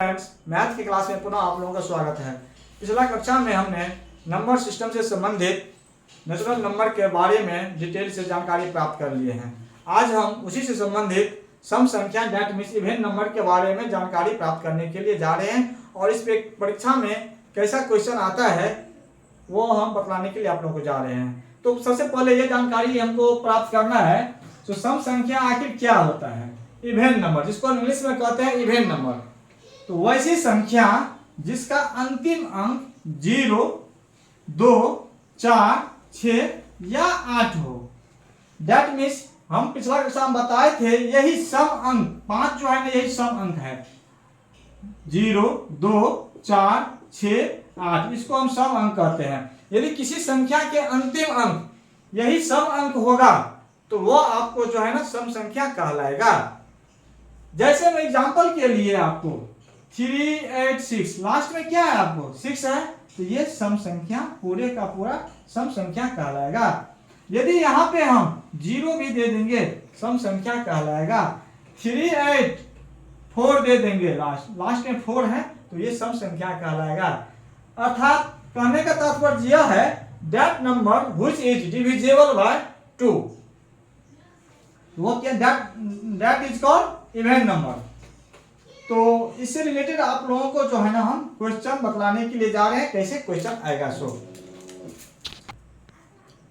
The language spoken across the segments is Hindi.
फ्रेंड्स, मैथ की क्लास में पुनः आप लोगों का स्वागत है। पिछला कक्षा में हमने नंबर सिस्टम से संबंधित नेचुरल नंबर के बारे में डिटेल से जानकारी प्राप्त कर लिए हैं। आज हम उसी से संबंधित सम संख्या डेट मीन्स इवेन नंबर के बारे में जानकारी प्राप्त करने के लिए जा रहे हैं और इस परीक्षा में कैसा क्वेश्चन आता है वो हम बतलाने के लिए आप लोगों को जा रहे हैं। तो सबसे पहले ये जानकारी हमको प्राप्त करना है तो सम संख्या आखिर क्या होता है। इवेन नंबर, जिसको इंग्लिश में कहते हैं इवेन नंबर, तो वैसी संख्या जिसका अंतिम अंक 0, 2, 4, 6 या 8 हो। दैट मीन्स हम पिछला कक्षा में बताए थे यही सम अंक 5 जो है ना, यही सम अंक है। 0, 2, 4, 6, 8 इसको हम सम अंक कहते हैं। यदि किसी संख्या के अंतिम अंक यही सम अंक होगा तो वो आपको जो है ना सम संख्या कहलाएगा। जैसे मैं एग्जांपल के लिए आपको 386 लास्ट में क्या है आपको 6 है, तो ये सम संख्या पूरे का पूरा सम संख्या कहलाएगा। यदि यहाँ पे हम 0 भी दे देंगे सम संख्या कहलाएगा। 384 दे देंगे लास्ट में 4 है तो ये सम संख्या कहलाएगा। अर्थात कहने का तात्पर्य यह है that number which is divisible by 2, वो क्या that is called even number. तो इससे रिलेटेड आप लोगों को जो है ना हम क्वेश्चन बतलाने के लिए जा रहे हैं, कैसे क्वेश्चन आएगा। सो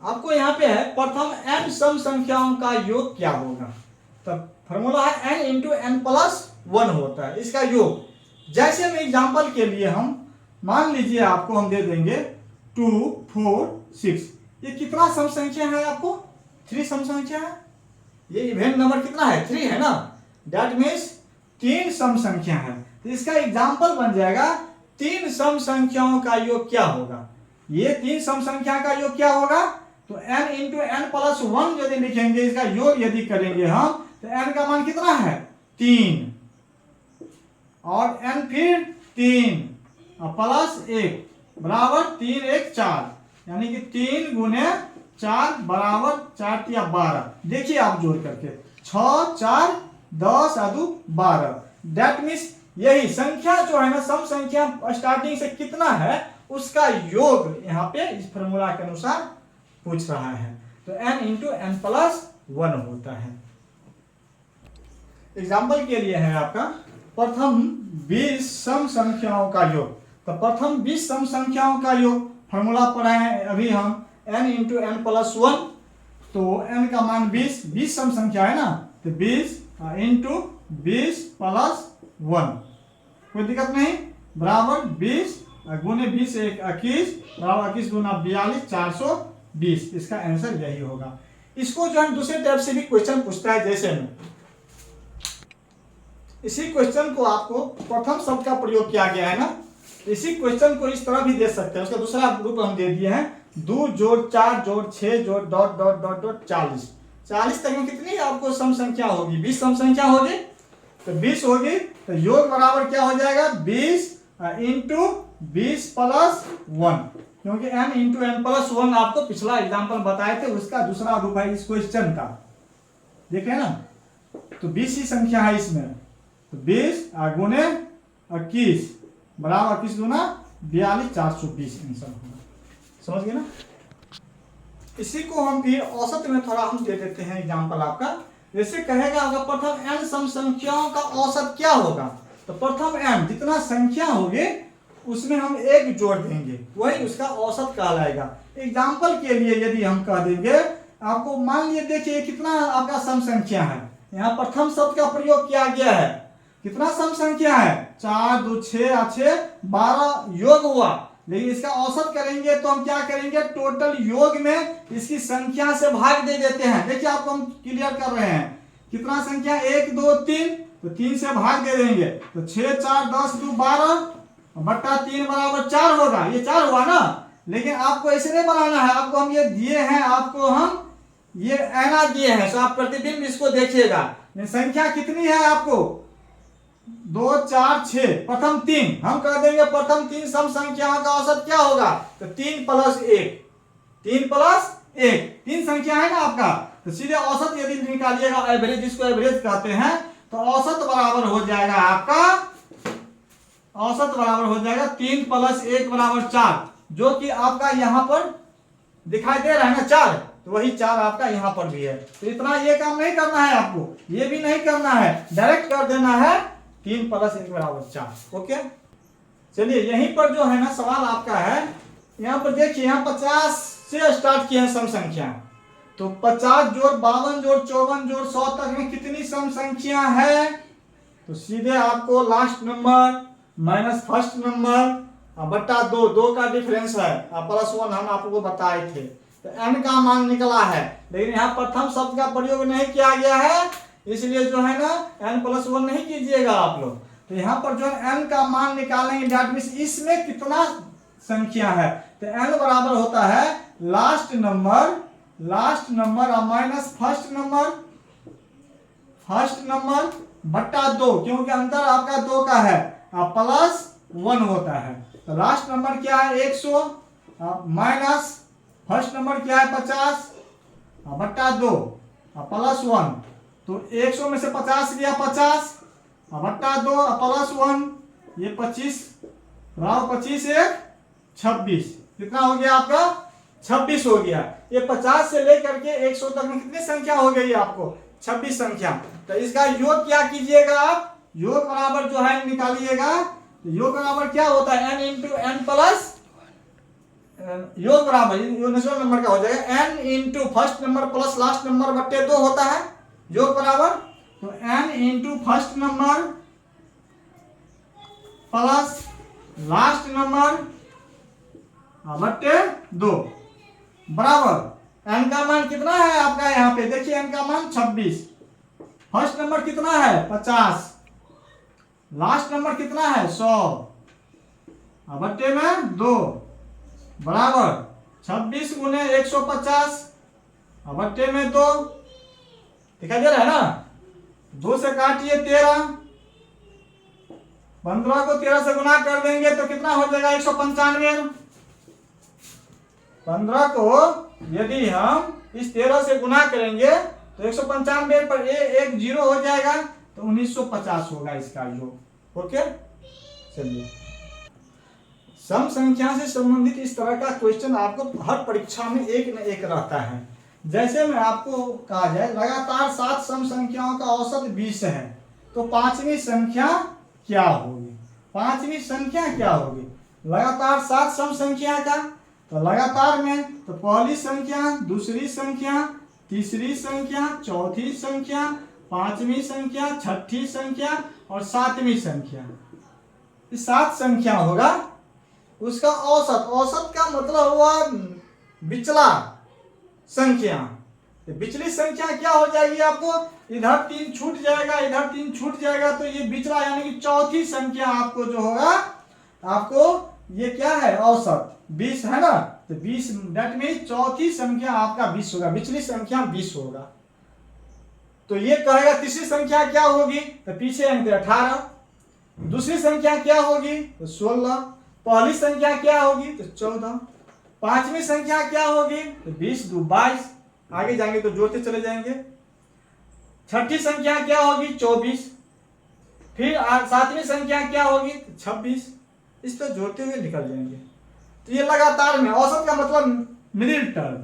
आपको यहाँ पे है प्रथम n सम संख्याओं का योग क्या होगा। तब फॉर्मूला है n इंटू एन प्लस 1 होता है इसका योग। जैसे में एग्जांपल के लिए हम मान लीजिए आपको हम दे देंगे 2, 4, 6, ये कितना सम संख्या है आपको 3 सम संख्या है। ये इवेन नंबर कितना है 3 है ना, दैट मीन्स 3 सम संख्या है। तो इसका एग्जाम्पल बन जाएगा 3 सम संख्याओं का योग क्या होगा। ये 3 सम संख्या का योग क्या होगा, तो n इंटू एन प्लस 1 यदि लिखेंगे, इसका योग यदि करेंगे हम तो n का मान कितना है 3 और n फिर 3 और प्लस 1 बराबर 3 1 4, यानी कि 3 गुने 4 बराबर 4 या 12। देखिए आप जोड़ करके 6 4 10 और 12। दैट मीन्स यही संख्या जो है ना सम संख्या स्टार्टिंग से कितना है उसका योग यहाँ पे इस फॉर्मूला के अनुसार पूछ रहा है। तो n इंटू एन प्लस 1 होता है। एग्जाम्पल के लिए है आपका प्रथम 20 सम संख्याओं का योग। तो प्रथम 20 सम संख्याओं का योग फॉर्मूला पढ़े हैं अभी हम n इंटू एन प्लस 1। तो n का मान 20 सम संख्या है ना, तो 20 इंटू 20 प्लस 1, कोई दिक्कत नहीं, बराबर 20 गुने 20 1 21 बराबर 21 गुना 42 420। इसका आंसर यही होगा। इसको जो है दूसरे टाइप से भी क्वेश्चन पूछता है। जैसे में इसी क्वेश्चन को आपको प्रथम शब्द का प्रयोग किया गया है ना, इसी क्वेश्चन को इस तरह भी दे सकते हैं। उसका दूसरा रूप हम दे दिए हैं 2 जोड़ 4 जोड़ 6 जोड़ डॉट डॉट डॉट डॉट 40। 40 तक में कितनी आपको सम संख्या होगी 20 सम संख्या होगी, तो 20 होगी तो योग बराबर क्या हो जाएगा 20 इंटू 20 प्लस 1, क्योंकि n इंटू एन प्लस 1 आपको पिछला एग्जांपल बताए थे, उसका दूसरा रूप है इस क्वेश्चन का। देख रहे हैं ना, तो 20 ही संख्या है इसमें, तो 20 गुने 21 बराबर 21 गुना 42 420 आंसर होगा। समझ गए ना। इसी को हम फिर औसत में थोड़ा हम दे देते हैं एग्जांपल आपका। जैसे कहेगा अगर प्रथम n सम संख्याओं का औसत क्या होगा, तो प्रथम n जितना संख्या होगी उसमें हम 1 जोड़ देंगे, वही उसका औसत कहलाएगा। एग्जांपल के लिए यदि हम कह देंगे आपको, मान लीजिए देखिए कितना आपका सम संख्या है, यहाँ प्रथम शब्द का प्रयोग किया गया है। कितना सम संख्या है 4 2 6 6 12 योग हुआ, लेकिन इसका औसत करेंगे तो हम क्या करेंगे टोटल योग में इसकी संख्या से भाग दे देते हैं। देखिए आपको हम क्लियर कर रहे हैं कितना संख्या 1 2 3, तो 3 से भाग दे देंगे तो 6 4 10 2 12 बट्टा 3 बराबर 4 होगा। ये 4 हुआ ना, लेकिन आपको ऐसे नहीं बनाना है, आपको हम ये दिए हैं, आपको हम ये ऐना दिए हैं, तो आप प्रतिबिंब इसको देखिएगा। संख्या कितनी है आपको 2 4 6, प्रथम 3 हम कह देंगे प्रथम 3 सम संख्याओं का औसत क्या होगा, तो 3 प्लस 1 3 प्लस 1 3 संख्या है ना आपका, तो सीधे औसत यदि निकालिएगा एवरेज, जिसको एवरेज कहते हैं, तो औसत बराबर हो जाएगा आपका औसत बराबर हो जाएगा 3 + 1 = 4, जो कि आपका यहाँ पर दिखाई दे रहा है ना 4, तो वही 4 आपका यहाँ पर भी है। तो इतना ये काम नहीं करना है आपको, ये भी नहीं करना है, डायरेक्ट कर देना है 3 + 1 = 4। ओके, चलिए यहीं पर जो है ना सवाल आपका है, यहाँ पर देखिए, यहाँ 50 से स्टार्ट किए हैं सम संख्या, तो 50 जोड़ 52 जोड़ 54 जोड़ 100 तक में कितनी सम संख्या है? तो सीधे आपको last number minus first number बट्टा 2, 2 का डिफरेंस है, +1 हम आपको बताए थे, तो n का मान निकला है। लेकिन यहाँ प्रथम शब्द का प्रयोग नहीं किया गया है, इसलिए जो है ना n+1 नहीं कीजिएगा आप लोग। तो यहाँ पर जो है n का मान निकालेंगे, दैट मीन्स इसमें कितना संख्या है, तो n बराबर होता है last number minus first number बट्टा 2, क्योंकि अंतर आपका 2 का है, +1 होता है। तो लास्ट नंबर क्या है 100, माइनस फर्स्ट नंबर क्या है 50 बट्टा 2 +1, तो 100 में से 50 गया 50 बट्टा 2 +1, ये 25 25 1 26, कितना हो गया आपका 26 हो गया। ये 50 से लेकर के 100 तक में कितनी संख्या हो गई आपको 26 संख्या। तो इसका योग क्या कीजिएगा आप, योग बराबर जो है निकालिएगा, योग बराबर क्या होता है n × n+, योग बराबर नेचुरल नंबर का हो जाएगा n × first number plus last number बट्टे 2 होता है, योग बराबर, तो n × first number plus last number बट्टे 2 बराबर n का मान कितना है आपका, यहाँ पे देखिए n का मान 26, फर्स्ट नंबर कितना है 50, लास्ट नंबर कितना है 100 बट्टे में 2 बराबर 26 × 150 बट्टे में 2, दिखाई दे रहा है ना, 2 से काटिए 13, 15 को 13 से गुना कर देंगे तो कितना हो जाएगा 195, 15 को यदि हम इस 13 से गुना करेंगे तो 195 पर एक 0 हो जाएगा, तो 1950 होगा इसका योग। ओके, चलिए सम संख्या से संबंधित इस तरह का क्वेश्चन आपको हर परीक्षा में एक न एक रहता है। जैसे में आपको कहा जाए लगातार 7 सम संख्याओं का औसत 20 है, तो पांचवी संख्या क्या होगी, पांचवी संख्या क्या होगी, लगातार 7 सम संख्या का, तो लगातार में तो पहली संख्या, दूसरी संख्या, तीसरी संख्या, चौथी संख्या, पांचवी संख्या, छठी संख्या और सातवीं संख्या, ये 7 संख्या होगा। उसका औसत, औसत का मतलब हुआ बिचला संख्या, तो बिचली संख्या क्या हो जाएगी आपको, इधर 3 छूट जाएगा, इधर 3 छूट जाएगा, तो ये बिचला यानी कि चौथी संख्या आपको जो होगा, आपको ये क्या है औसत 20 है ना, तो 20 दैट मीन चौथी संख्या आपका 20 होगा, बिचली संख्या 20 होगा। तो ये कहेगा तीसरी संख्या क्या होगी, तो पीछे 18, दूसरी संख्या क्या होगी तो 16, पहली संख्या क्या होगी तो 14, पांचवी संख्या क्या होगी तो 20 2 22, आगे जाएंगे तो जोड़ते चले जाएंगे, छठी संख्या क्या होगी 24, फिर सातवीं संख्या क्या होगी 26, इस पर जोड़ते हुए निकल जाएंगे। तो ये लगातार में, औसत का मतलब मिडिल टर्म,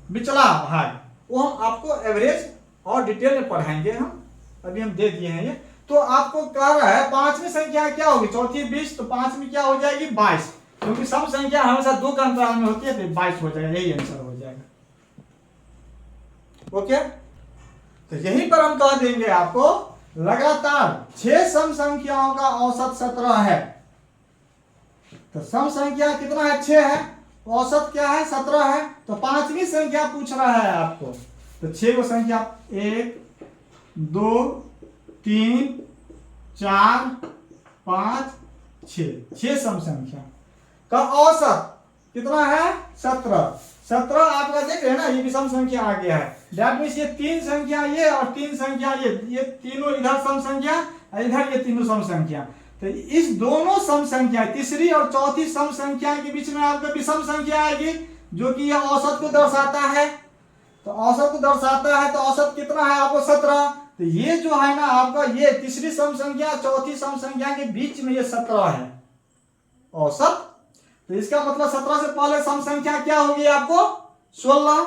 बिचला भाग, वो हम आपको एवरेज और डिटेल में पढ़ाएंगे, हम अभी हम दे दिए हैं ये। तो आपको कह रहा है पांचवी संख्या क्या होगी, चौथी 20, तो पांचवी क्या हो जाएगी 22, क्योंकि सम संख्या हमेशा 2 का अंतराल में होती है, तो 22 हो जाएगा, यही आंसर हो जाएगा। ओके, तो यहीं पर हम कह देंगे आपको लगातार 6 सम संख्याओं का औसत 17 है, तो सम संख्या कितना है 6 है, औसत क्या है 17 है, तो पांचवी संख्या पूछ रहा है आपको, तो 6 को संख्या 1 2 3 4 5 6 सम संख्या का औसत कितना है 17, 17 आपका देख रहे हैं ना, ये भी सम संख्या आ गया है, दैट मीन्स ये 3 संख्या ये और 3 संख्या ये तीनों इधर सम संख्या और इधर ये तीनों सम संख्या, तो इस दोनों सम संख्या तीसरी और चौथी सम संख्या के बीच में आपको विषम संख्या आएगी, जो कि यह औसत को दर्शाता है। तो औसत को दर्शाता है, तो औसत कितना है आपको 17, तो ये जो है ना आपका, ये तीसरी सम संख्या चौथी सम संख्या के बीच में ये 17 है औसत। तो इसका मतलब 17 से पहले सम संख्या क्या होगी आपको 16,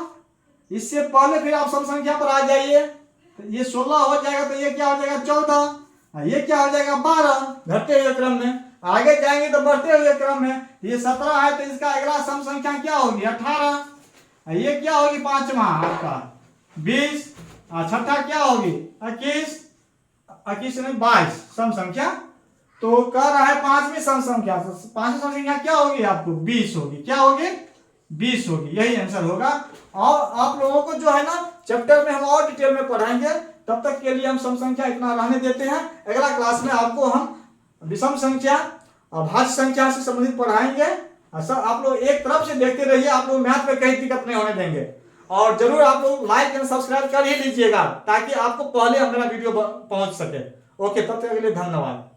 इससे पहले फिर आप सम संख्या पर आ जाइए, तो ये 16 हो जाएगा, तो ये क्या हो जाएगा 14, ये क्या हो जाएगा 12 घटते हुए क्रम में। आगे जाएंगे तो बढ़ते हुए क्रम में, ये 17 है तो इसका अगला सम संख्या क्या होगी 18, ये क्या होगी पांचवा आपका 20, छठा क्या होगी 21, 21 में 22 सम संख्या। तो कह रहा है पांचवी सम संख्या, पांचवी सम संख्या क्या होगी आपको 20 होगी, क्या होगी 20 होगी, यही आंसर होगा। और आप लोगों को जो है ना चैप्टर में हम और डिटेल में पढ़ाएंगे, तब तक के लिए हम सम संख्या इतना रहने देते हैं। अगला क्लास में आपको हम विषम संख्या और भाज्य संख्या से संबंधित पढ़ाएंगे। सर आप लोग एक तरफ से देखते रहिए, आप लोग मैथ में कहीं दिक्कत नहीं होने देंगे। और जरूर आप लोग लाइक एंड सब्सक्राइब कर ही लीजिएगा, ताकि आपको पहले मेरा वीडियो पहुंच सके। ओके, तब तक के लिए धन्यवाद।